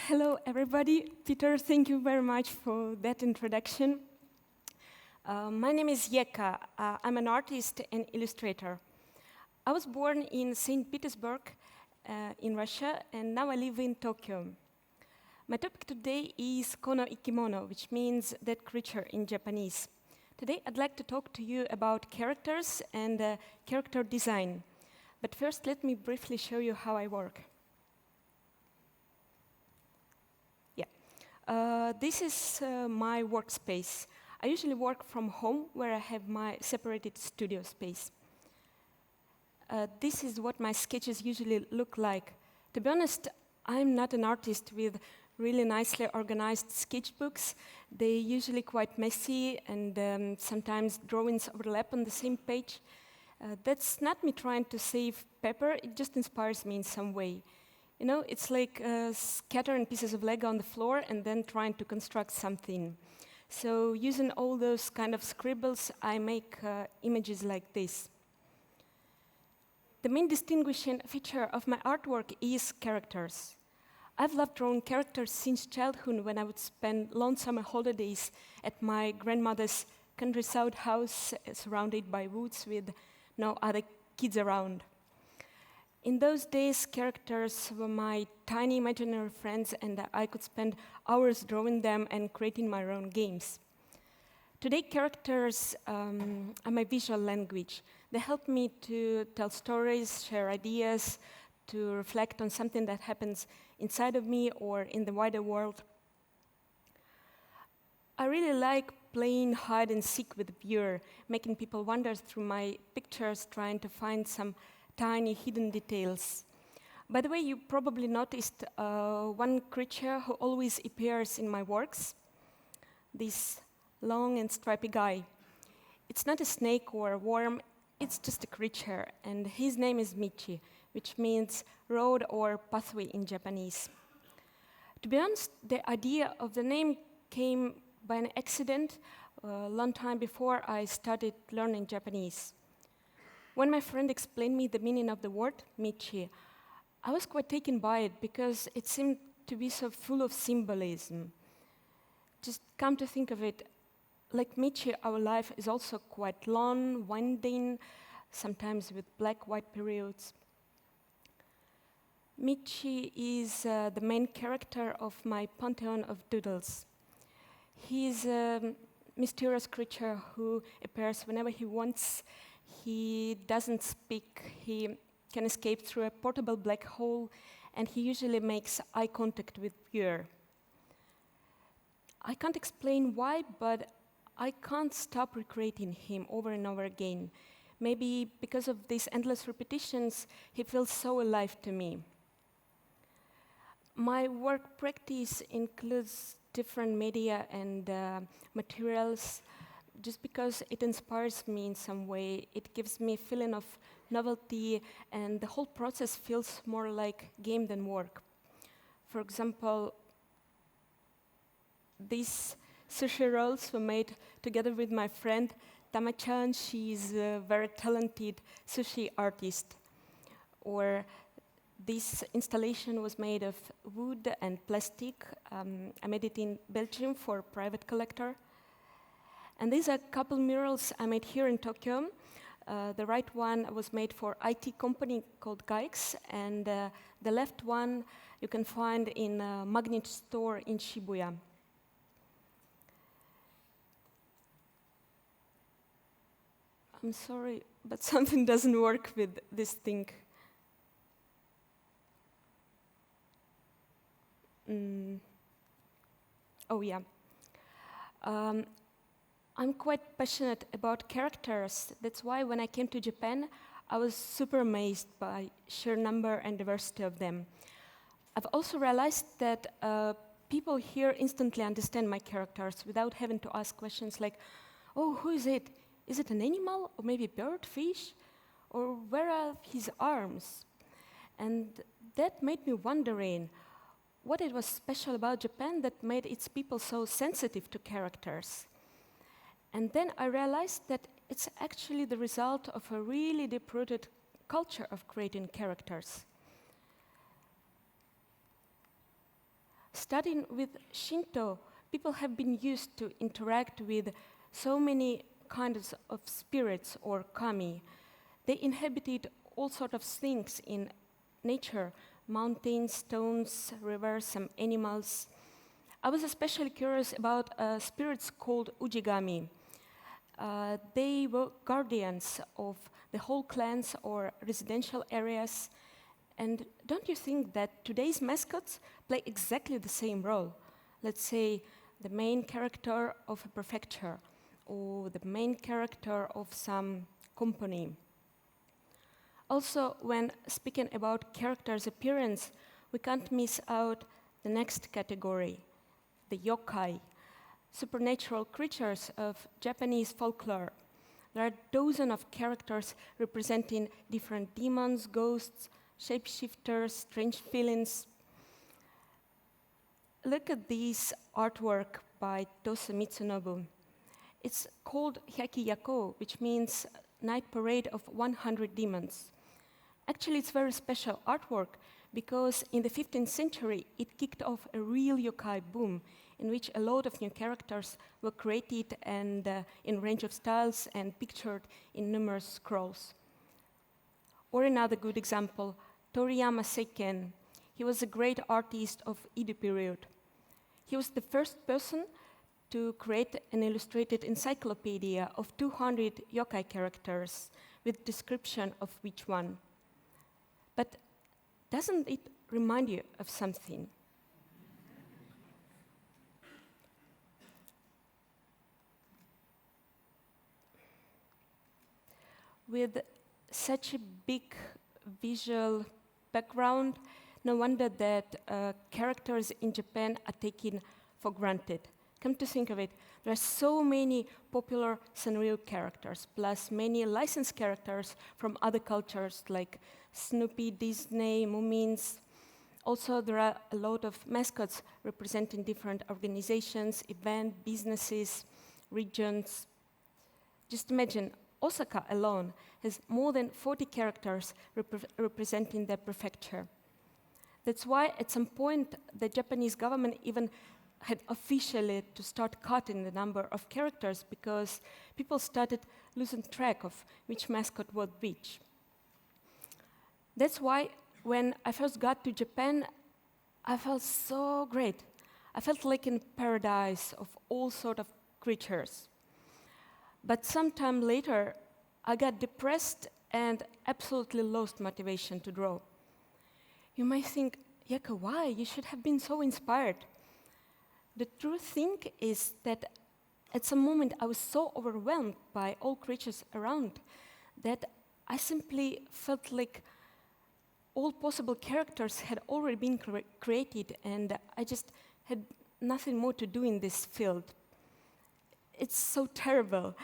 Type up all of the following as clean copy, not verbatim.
Hello, everybody. Peter, thank you very much for that introduction. My name is Yeka. I'm an artist and illustrator. I was born in St. Petersburg in Russia, and now I live in Tokyo. My topic today is Kona Ikimono, which means that creature in Japanese. Today, I'd like to talk to you about characters and character design. But first, let me briefly show you how I work. This is my workspace. I usually work from home, where I have my separated studio space. This is what my sketches usually look like. To be honest, I'm not an artist with really nicely organized sketchbooks. They're usually quite messy, and sometimes drawings overlap on the same page. That's not me trying to save paper, it just inspires me in some way. You know, it's like scattering pieces of Lego on the floor and then trying to construct something. So using all those kind of scribbles, I make images like this. The main distinguishing feature of my artwork is characters. I've loved drawing characters since childhood, when I would spend long summer holidays at my grandmother's countryside house surrounded by woods with no other kids around. In those days, characters were my tiny imaginary friends, and I could spend hours drawing them and creating my own games. Today, characters are my visual language. They help me to tell stories, share ideas, to reflect on something that happens inside of me or in the wider world. I really like playing hide and seek with the viewer, making people wander through my pictures, trying to find some tiny hidden details. By the way, you probably noticed one creature who always appears in my works, this long and stripy guy. It's not a snake or a worm, it's just a creature, and his name is Michi, which means road or pathway in Japanese. To be honest, the idea of the name came by an accident a long time before I started learning Japanese. When my friend explained me the meaning of the word, michi, I was quite taken by it because it seemed to be so full of symbolism. Just come to think of it, like michi, our life is also quite long, winding, sometimes with black-white periods. Michi is the main character of my pantheon of doodles. He's a mysterious creature who appears whenever he wants. He doesn't speak, he can escape through a portable black hole, and he usually makes eye contact with viewer. I can't explain why, but I can't stop recreating him over and over again. Maybe because of these endless repetitions, he feels so alive to me. My work practice includes different media and materials. Just because it inspires me in some way, it gives me a feeling of novelty, and the whole process feels more like game than work. For example, these sushi rolls were made together with my friend Tama-chan. She's a very talented sushi artist. Or this installation was made of wood and plastic. I made it in Belgium for a private collector. And these are a couple murals I made here in Tokyo. The right one was made for IT company called Geix, and the left one you can find in a magnet store in Shibuya. I'm sorry, but something doesn't work with this thing. Oh yeah. I'm quite passionate about characters. That's why when I came to Japan, I was super amazed by sheer number and diversity of them. I've also realized that people here instantly understand my characters without having to ask questions like, oh, who is it? Is it an animal, or maybe bird, fish? Or where are his arms? And that made me wondering what it was special about Japan that made its people so sensitive to characters. And then I realized that it's actually the result of a really deep-rooted culture of creating characters. Starting with Shinto, people have been used to interact with so many kinds of spirits or kami. They inhabited all sorts of things in nature, mountains, stones, rivers, some animals. I was especially curious about spirits called ujigami. They were guardians of the whole clans or residential areas. And don't you think that today's mascots play exactly the same role? Let's say the main character of a prefecture or the main character of some company. Also, when speaking about characters' appearance, we can't miss out the next category, the yokai, supernatural creatures of Japanese folklore. There are dozens of characters representing different demons, ghosts, shapeshifters, strange feelings. Look at this artwork by Tose Mitsunobu. It's called Hyaki Yako, which means Night Parade of 100 Demons. Actually, it's very special artwork because in the 15th century, it kicked off a real yokai boom in which a lot of new characters were created and in range of styles and pictured in numerous scrolls. Or another good example, Toriyama Seiken. He was a great artist of Edo period. He was the first person to create an illustrated encyclopedia of 200 yokai characters with description of each one. But doesn't it remind you of something? With such a big visual background, no wonder that characters in Japan are taken for granted. Come to think of it, there are so many popular Sanrio characters, plus many licensed characters from other cultures like Snoopy, Disney, Moomins. Also, there are a lot of mascots representing different organizations, events, businesses, regions. Just imagine, Osaka alone has more than 40 characters representing their prefecture. That's why at some point the Japanese government even had officially to start cutting the number of characters because people started losing track of which mascot was which. That's why when I first got to Japan, I felt so great. I felt like in paradise of all sorts of creatures. But sometime later, I got depressed and absolutely lost motivation to draw. You might think, Yeka, why? You should have been so inspired. The true thing is that at some moment I was so overwhelmed by all creatures around that I simply felt like all possible characters had already been created and I just had nothing more to do in this field. It's so terrible.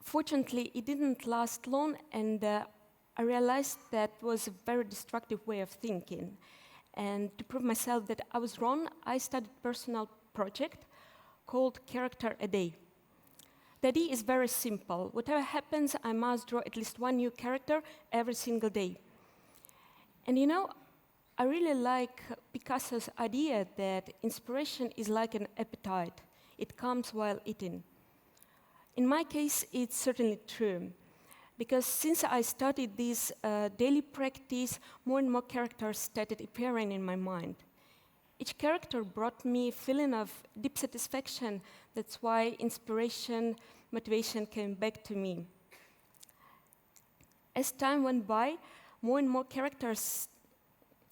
Fortunately, it didn't last long and I realized that was a very destructive way of thinking. And to prove myself that I was wrong, I started a personal project called Character a Day. The idea is very simple. Whatever happens, I must draw at least one new character every single day. And you know, I really like Picasso's idea that inspiration is like an appetite. It comes while eating. In my case, it's certainly true. Because since I started this daily practice, more and more characters started appearing in my mind. Each character brought me a feeling of deep satisfaction. That's why inspiration, motivation came back to me. As time went by, more and more characters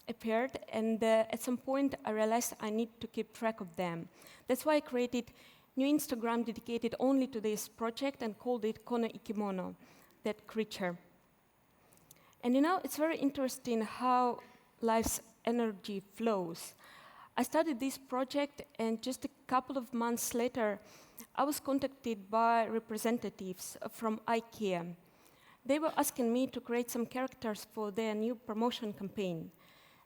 appeared, and at some point I realized I need to keep track of them. That's why I created a new Instagram dedicated only to this project and called it Kona Ikimono, that creature. And you know, it's very interesting how life's energy flows. I started this project, and just a couple of months later, I was contacted by representatives from Ikea. They were asking me to create some characters for their new promotion campaign.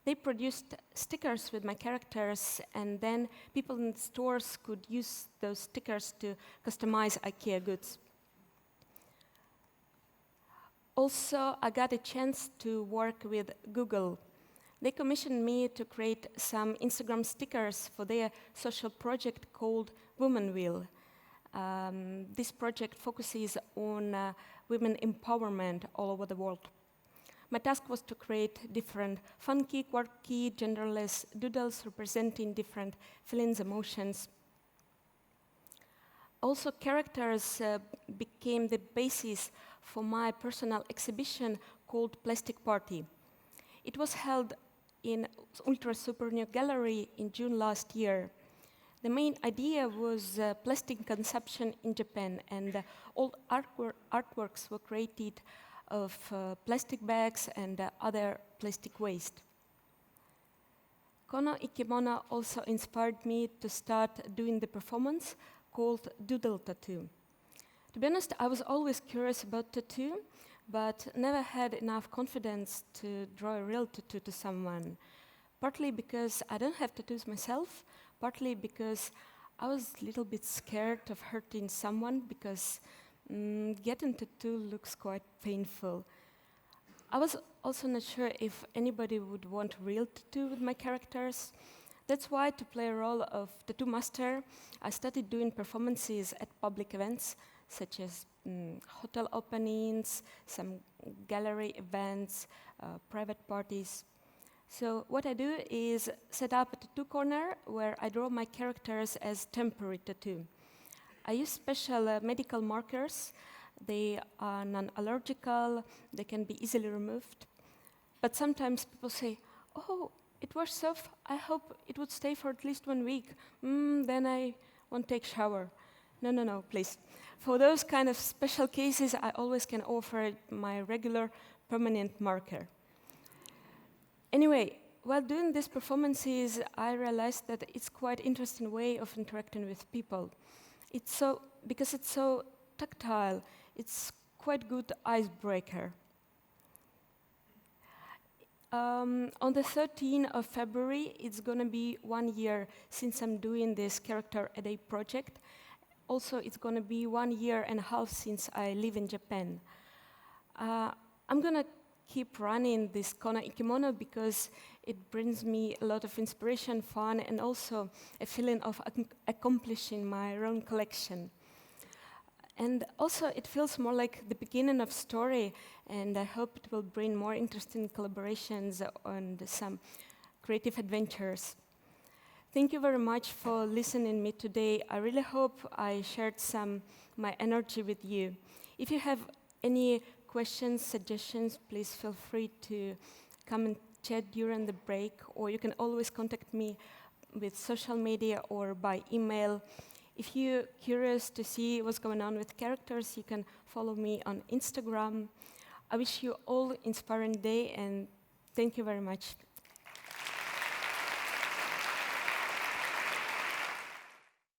They produced stickers with my characters, and then people in stores could use those stickers to customize IKEA goods. Also, I got a chance to work with Google. They commissioned me to create some Instagram stickers for their social project called Woman Wheel. This project focuses on women empowerment all over the world. My task was to create different funky, quirky, genderless doodles representing different feelings, emotions. Also, characters became the basis for my personal exhibition called Plastic Party. It was held in Ultra Super New Gallery in June last year. The main idea was plastic consumption in Japan, and all artworks were created of plastic bags and other plastic waste. Kona Ikimono also inspired me to start doing the performance called Doodle Tattoo. To be honest, I was always curious about tattoo, but never had enough confidence to draw a real tattoo to someone. Partly because I don't have tattoos myself, partly because I was a little bit scared of hurting someone because getting a tattoo looks quite painful. I was also not sure if anybody would want real tattoo with my characters. That's why, to play a role of tattoo master, I started doing performances at public events, such as hotel openings, some gallery events, private parties. So what I do is set up a tattoo corner where I draw my characters as temporary tattoo. I use special medical markers. They are non-allergical, they can be easily removed. But sometimes people say, oh, it was soft, I hope it would stay for at least 1 week. Then I won't take shower. No, please. For those kind of special cases, I always can offer my regular permanent marker. Anyway, while doing these performances, I realized that it's quite an interesting way of interacting with people. Because it's so tactile, it's quite good icebreaker. On the 13th of February, it's going to be 1 year since I'm doing this Character a Day project. Also, it's going to be 1.5 years since I live in Japan. I'm going to keep running this Kona Ikimono because it brings me a lot of inspiration, fun, and also a feeling of accomplishing my own collection. And also, it feels more like the beginning of story, and I hope it will bring more interesting collaborations and some creative adventures. Thank you very much for listening to me today. I really hope I shared my energy with you. If you have any questions, suggestions, please feel free to come and chat during the break, or you can always contact me with social media or by email. If you're curious to see what's going on with characters, you can follow me on Instagram. I wish you all an inspiring day, and thank you very much.